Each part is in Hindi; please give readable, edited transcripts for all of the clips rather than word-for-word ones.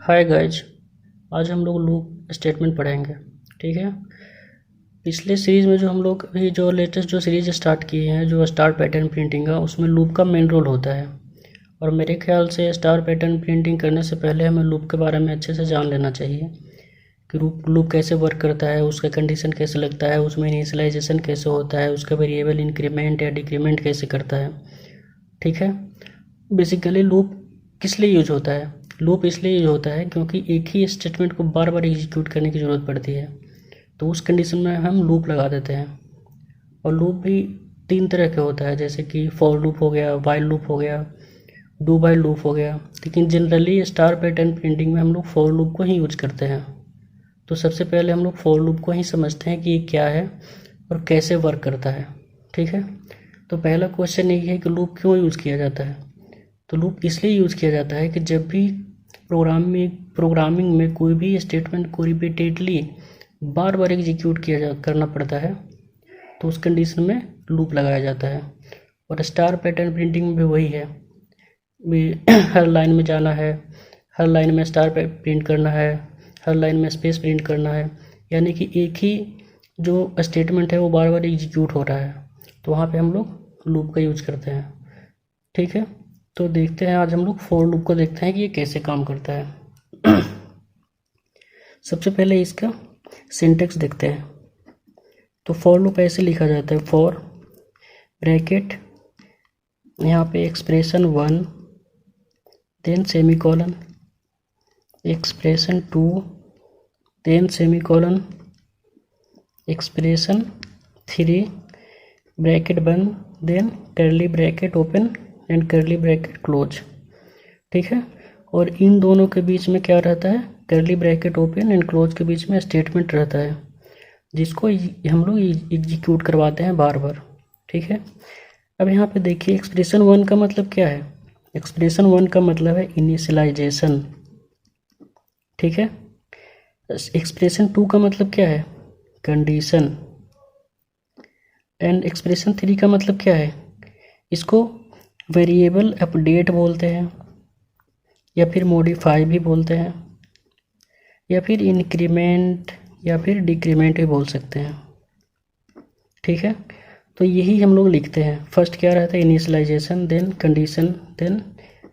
Hi guys. आज हम लोग लूप स्टेटमेंट पढ़ेंगे। ठीक है। पिछले सीरीज़ में जो हम लोग अभी जो लेटेस्ट जो सीरीज स्टार्ट किए हैं जो स्टार पैटर्न प्रिंटिंग का, उसमें लूप का मेन रोल होता है। और मेरे ख्याल से स्टार पैटर्न प्रिंटिंग करने से पहले हमें लूप के बारे में अच्छे से जान लेना चाहिए कि लूप कैसे वर्क करता है, उसका कंडीशन कैसे लगता है, उसमें इनिशियलाइजेशन कैसे होता है, उसका वेरिएबल इंक्रीमेंट या डिक्रीमेंट कैसे करता है। ठीक है। बेसिकली लूप किस लिए यूज होता है? लूप इसलिए यूज होता है क्योंकि एक ही स्टेटमेंट को बार बार एग्जीक्यूट करने की ज़रूरत पड़ती है, तो उस कंडीशन में हम लूप लगा देते हैं। और लूप भी तीन तरह के होता है, जैसे कि फॉर लूप हो गया, वाइल लूप हो गया, डू वाइल लूप हो गया। लेकिन जनरली स्टार पैटर्न प्रिंटिंग में हम लोग फॉर लूप को ही यूज करते हैं। तो सबसे पहले हम लोग फॉर लूप को ही समझते हैं कि ये क्या है और कैसे वर्क करता है। ठीक है। तो पहला क्वेश्चन ये है कि लूप क्यों यूज़ किया जाता है? तो लूप इसलिए यूज़ किया जाता है कि जब भी प्रोग्रामिंग में कोई भी स्टेटमेंट को रिपीटेडली बार बार एग्जीक्यूट करना पड़ता है, तो उस कंडीशन में लूप लगाया जाता है। और स्टार पैटर्न प्रिंटिंग में भी वही है, भी हर लाइन में जाना है, हर लाइन में स्टार प्रिंट करना है, हर लाइन में स्पेस प्रिंट करना है, यानी कि एक ही जो स्टेटमेंट है वो बार बार एग्जीक्यूट हो रहा है, तो वहाँ पे हम लोग लूप का यूज़ करते हैं। ठीक है। तो देखते हैं, आज हम लोग फॉर लूप को देखते हैं कि ये कैसे काम करता है। सबसे पहले इसका सिंटेक्स देखते हैं। तो फॉर लूप ऐसे लिखा जाता है, फॉर ब्रैकेट, यहाँ पे expression 1, then semicolon, expression 2, then semicolon, expression 3, bracket बंद, then curly bracket open and curly bracket close. ठीक है। और इन दोनों के बीच में क्या रहता है? Curly bracket open and close के बीच में स्टेटमेंट रहता है, जिसको हम लोग एग्जीक्यूट करवाते हैं बार बार। ठीक है। अब यहाँ पे देखिए, एक्सप्रेशन 1 का मतलब क्या है? एक्सप्रेशन 1 का मतलब है इनिशियलाइजेशन। ठीक है। एक्सप्रेशन 2 का मतलब क्या है? कंडीशन। एंड एक्सप्रेशन 3 का मतलब क्या है? इसको वेरिएबल अपडेट बोलते हैं, या फिर मॉडिफाई भी बोलते हैं, या फिर इंक्रीमेंट या फिर डिक्रीमेंट भी बोल सकते हैं। ठीक है। तो यही हम लोग लिखते हैं। फर्स्ट क्या रहता है? Initialisation, then condition, then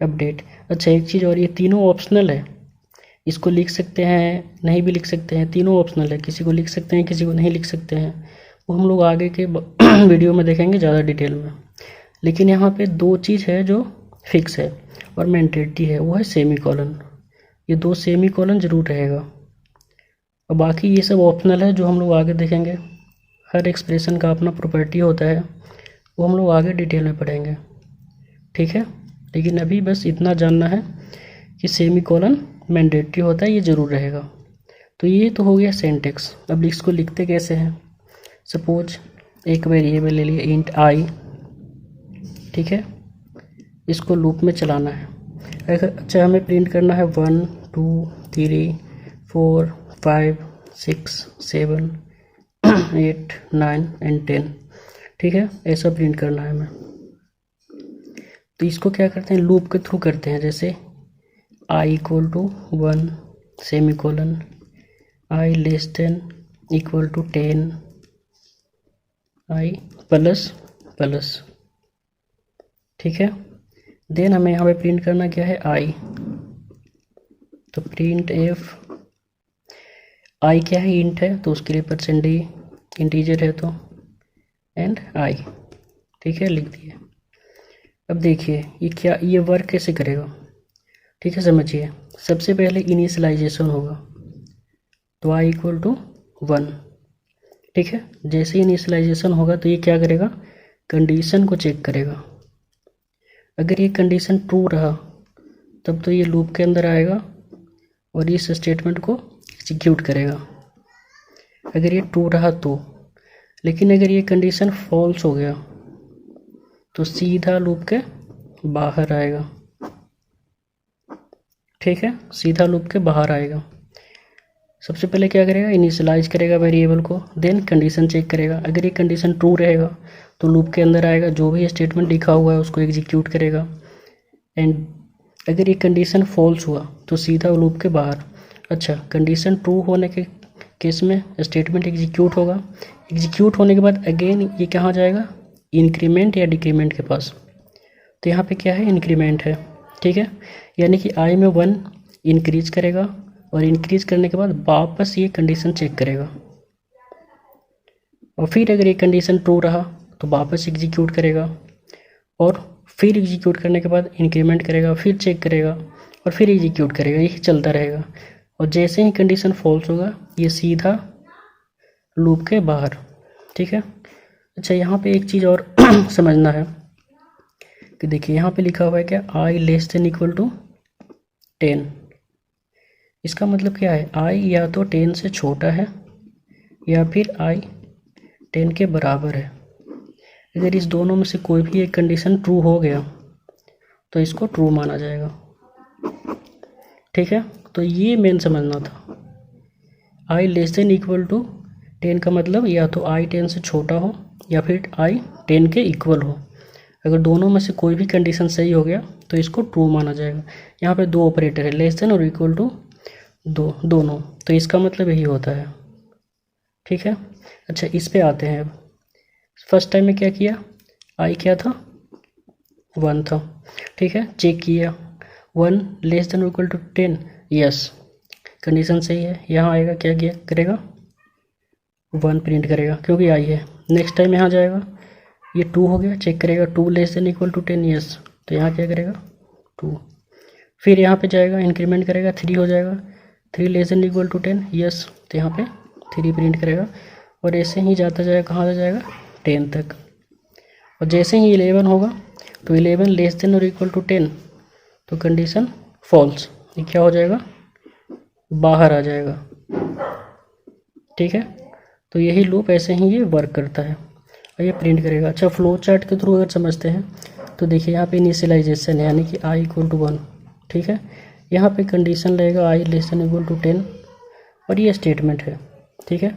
update. अच्छा, एक चीज़ और, ये तीनों ऑप्शनल है। इसको लिख सकते हैं, नहीं भी लिख सकते हैं, तीनों ऑप्शनल है। किसी को लिख सकते हैं, किसी को नहीं लिख सकते हैं, वो हम लोग आगे के वीडियो में देखेंगे ज़्यादा डिटेल में। लेकिन यहाँ पे दो चीज़ है जो फिक्स है और मैंडेटरी है, वो है सेमीकोलन। ये दो सेमीकोलन जरूर रहेगा, और बाकी ये सब ऑप्शनल है जो हम लोग आगे देखेंगे। हर एक्सप्रेशन का अपना प्रॉपर्टी होता है, वो हम लोग आगे डिटेल में पढ़ेंगे। ठीक है। लेकिन अभी बस इतना जानना है कि सेमीकोलन मैंडेटरी होता है, ये ज़रूर रहेगा। तो ये तो हो गया सिंटेक्स। अब इसको लिखते कैसे हैं? सपोज एक वेरिएबल ले लिए इंट आई। ठीक है। इसको लूप में चलाना है। अच्छा, हमें प्रिंट करना है 1 2 3 4 5 6 7 8 9 एंड 10। ठीक है। ऐसा प्रिंट करना है हमें। तो इसको क्या करते हैं? लूप के थ्रू करते हैं। जैसे i equal to 1 semicolon, i less than equal to 10, i plus plus. ठीक है। देन हमें यहाँ पे प्रिंट करना क्या है? आई। तो प्रिंट एफ, आई क्या है? इंट है, तो उसके लिए परसेंट डी, इंटीजर है तो, एंड आई। ठीक है, लिख दिए। अब देखिए ये क्या, ये वर्क कैसे करेगा? ठीक है, समझिए। सबसे पहले इनिशियलाइजेशन होगा, तो आई इक्वल टू 1। ठीक है। जैसे इनिशियलाइजेशन होगा तो ये क्या करेगा? कंडीशन को चेक करेगा। अगर ये कंडीशन ट्रू रहा तब तो ये लूप के अंदर आएगा और इस स्टेटमेंट को एग्जीक्यूट करेगा, अगर ये ट्रू रहा तो। लेकिन अगर ये कंडीशन फॉल्स हो गया तो सीधा लूप के बाहर आएगा। ठीक है, सीधा लूप के बाहर आएगा। सबसे पहले क्या करेगा? इनिशियलाइज करेगा वेरिएबल को, देन कंडीशन चेक करेगा। अगर ये कंडीशन ट्रू रहेगा तो लूप के अंदर आएगा, जो भी स्टेटमेंट लिखा हुआ है उसको एग्जीक्यूट करेगा। एंड अगर ये कंडीशन फॉल्स हुआ तो सीधा लूप के बाहर। अच्छा, कंडीशन ट्रू होने के केस में स्टेटमेंट एग्जीक्यूट होगा। एग्जीक्यूट होने के बाद अगेन ये कहाँ जाएगा, इंक्रीमेंट या डिक्रीमेंट के पास। तो यहाँ पे क्या है, इंक्रीमेंट है, ठीक है। यानी कि आई में 1 इंक्रीज करेगा और इंक्रीज करने के बाद वापस ये कंडीशन चेक करेगा और फिर अगर ये कंडीशन ट्रू रहा तो वापस एग्जीक्यूट करेगा और फिर एग्जीक्यूट करने के बाद इंक्रीमेंट करेगा, फिर चेक करेगा और फिर एग्जीक्यूट करेगा। यही चलता रहेगा और जैसे ही कंडीशन फॉल्स होगा ये सीधा लूप के बाहर, ठीक है। अच्छा, यहाँ पे एक चीज़ और समझना है कि देखिए यहाँ पे लिखा हुआ है क्या, आई लेस देन इक्वल टू 10। इसका मतलब क्या है, आई या तो 10 से छोटा है या फिर आई 10 के बराबर है। अगर इस दोनों में से कोई भी एक कंडीशन ट्रू हो गया तो इसको ट्रू माना जाएगा, ठीक है। तो ये मेन समझना था। आई लेस देन इक्वल टू 10 का मतलब या तो आई 10 से छोटा हो या फिर आई 10 के इक्वल हो। अगर दोनों में से कोई भी कंडीशन सही हो गया तो इसको ट्रू माना जाएगा। यहाँ पे दो ऑपरेटर है, लेस देन और इक्वल टू, दोनों, तो इसका मतलब यही होता है, ठीक है। अच्छा, इस पे आते हैं अब। फर्स्ट टाइम में क्या किया, आई क्या था, 1 था, ठीक है। चेक किया 1 less than equal to 10, yes condition सही है। यहाँ आएगा क्या किया करेगा, 1 प्रिंट करेगा क्योंकि आई है। नेक्स्ट टाइम यहाँ जाएगा, ये 2 हो गया, चेक करेगा 2 less than equal to 10, yes, तो यहाँ क्या करेगा 2। फिर यहाँ पे जाएगा, इंक्रीमेंट करेगा, 3 हो जाएगा, 3 less than equal to 10, yes, तो यहाँ पे 3 प्रिंट करेगा और ऐसे ही जाता जाएगा, कहाँ जाएगा 10 तक। और जैसे ही 11 होगा तो 11 लेस देन और इक्वल टू 10, तो कंडीशन फॉल्स, ये क्या हो जाएगा, बाहर आ जाएगा, ठीक है। तो यही लूप ऐसे ही ये वर्क करता है और ये प्रिंट करेगा। अच्छा, फ्लो चार्ट के थ्रू अगर समझते हैं तो देखिए यहाँ पे इनिशियलाइजेशन है, यानी कि आई इक्वल टू 1, ठीक है। यहाँ पे कंडीशन रहेगा आई लेस देन इक्वल टू 10 और ये स्टेटमेंट है, ठीक है।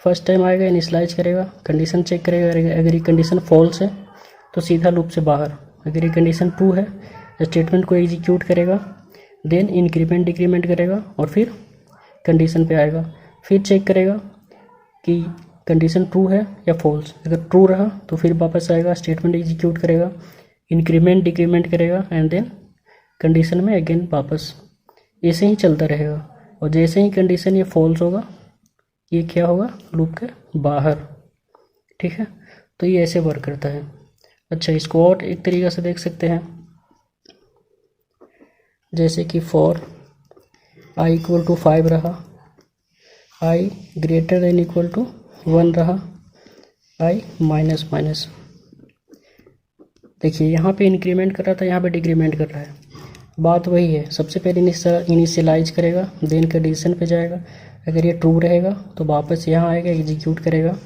फर्स्ट टाइम आएगा, इनिशियलाइज करेगा, कंडीशन चेक करेगा, अगर ये कंडीशन फॉल्स है तो सीधा लूप से बाहर, अगर ये कंडीशन ट्रू है स्टेटमेंट को एग्जीक्यूट करेगा, देन इंक्रीमेंट डिक्रीमेंट करेगा और फिर कंडीशन पे आएगा, फिर चेक करेगा कि कंडीशन ट्रू है या फॉल्स। अगर ट्रू रहा तो फिर वापस आएगा, स्टेटमेंट एग्जीक्यूट करेगा, इंक्रीमेंट डिक्रीमेंट करेगा एंड देन कंडीशन में अगेन वापस, ऐसे ही चलता रहेगा। और जैसे ही कंडीशन ये फॉल्स होगा ये क्या होगा, लूप के बाहर, ठीक है। तो ये ऐसे वर्क करता है। अच्छा, इसको और एक तरीक़ा से देख सकते हैं, जैसे कि फॉर आई इक्वल टू 5 रहा, आई ग्रेटर देन इक्वल टू 1 रहा, आई माइनस माइनस। देखिए यहाँ पे इंक्रीमेंट कर रहा था, यहाँ पे डिक्रीमेंट कर रहा है, बात वही है। सबसे पहले इनिशियलाइज करेगा, देन कंडीशन पे जाएगा, अगर ये ट्रू रहेगा तो वापस यहाँ आएगा, एग्जीक्यूट करेगा,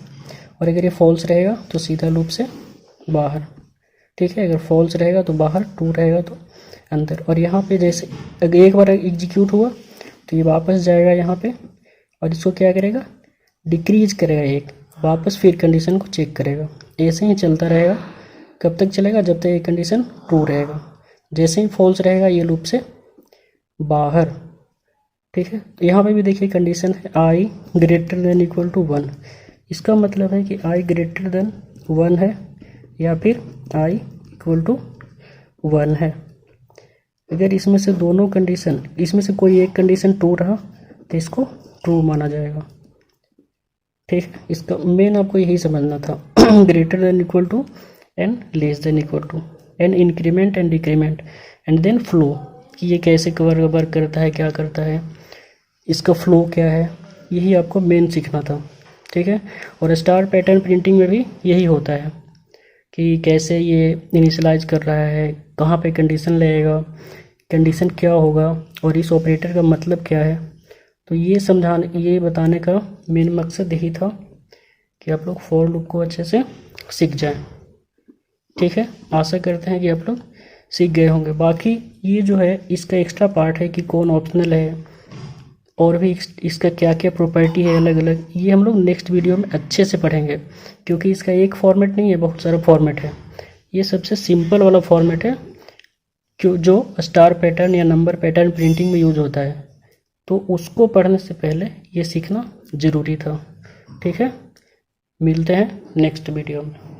और अगर ये फॉल्स रहेगा तो सीधा लूप से बाहर, ठीक है। अगर फॉल्स रहेगा तो बाहर, ट्रू रहेगा तो अंदर। और यहाँ पे जैसे अगर एक बार एग्जीक्यूट हुआ तो ये वापस जाएगा यहाँ पे और इसको क्या करेगा, डिक्रीज करेगा एक, वापस फिर कंडीशन को चेक करेगा। ऐसे ही चलता रहेगा, कब तक चलेगा, जब तक ये कंडीशन ट्रू रहेगा। जैसे ही फॉल्स रहेगा ये लूप से बाहर, ठीक है। तो यहाँ पे भी देखिए कंडीशन है आई ग्रेटर देन इक्वल टू 1, इसका मतलब है कि आई ग्रेटर देन 1 है या फिर आई इक्वल टू 1 है। अगर इसमें से दोनों कंडीशन, इसमें से कोई एक कंडीशन ट्रू रहा तो इसको ट्रू माना जाएगा, ठीक है। इसका मेन आपको यही समझना था, greater than equal to and less than equal to and increment and decrement and then flow, कि ये कैसे वर्क करता है, क्या करता है, इसका फ्लो क्या है, यही आपको मेन सीखना था, ठीक है। और स्टार पैटर्न प्रिंटिंग में भी यही होता है कि कैसे ये इनिशियलाइज कर रहा है, कहाँ पे कंडीशन लगेगा, कंडीशन क्या होगा और इस ऑपरेटर का मतलब क्या है। तो ये बताने का मेन मकसद यही था कि आप लोग फॉर लूप को अच्छे से सीख जाएं, ठीक है। आशा करते हैं कि आप लोग सीख गए होंगे। बाकी ये जो है इसका एक्स्ट्रा पार्ट है कि कौन ऑप्शनल है और भी इसका क्या क्या प्रॉपर्टी है अलग अलग, ये हम लोग नेक्स्ट वीडियो में अच्छे से पढ़ेंगे, क्योंकि इसका एक फॉर्मेट नहीं है, बहुत सारा फॉर्मेट है। ये सबसे सिंपल वाला फॉर्मेट है जो स्टार पैटर्न या नंबर पैटर्न प्रिंटिंग में यूज होता है, तो उसको पढ़ने से पहले ये सीखना ज़रूरी था। ठीक है, मिलते हैं नेक्स्ट वीडियो में।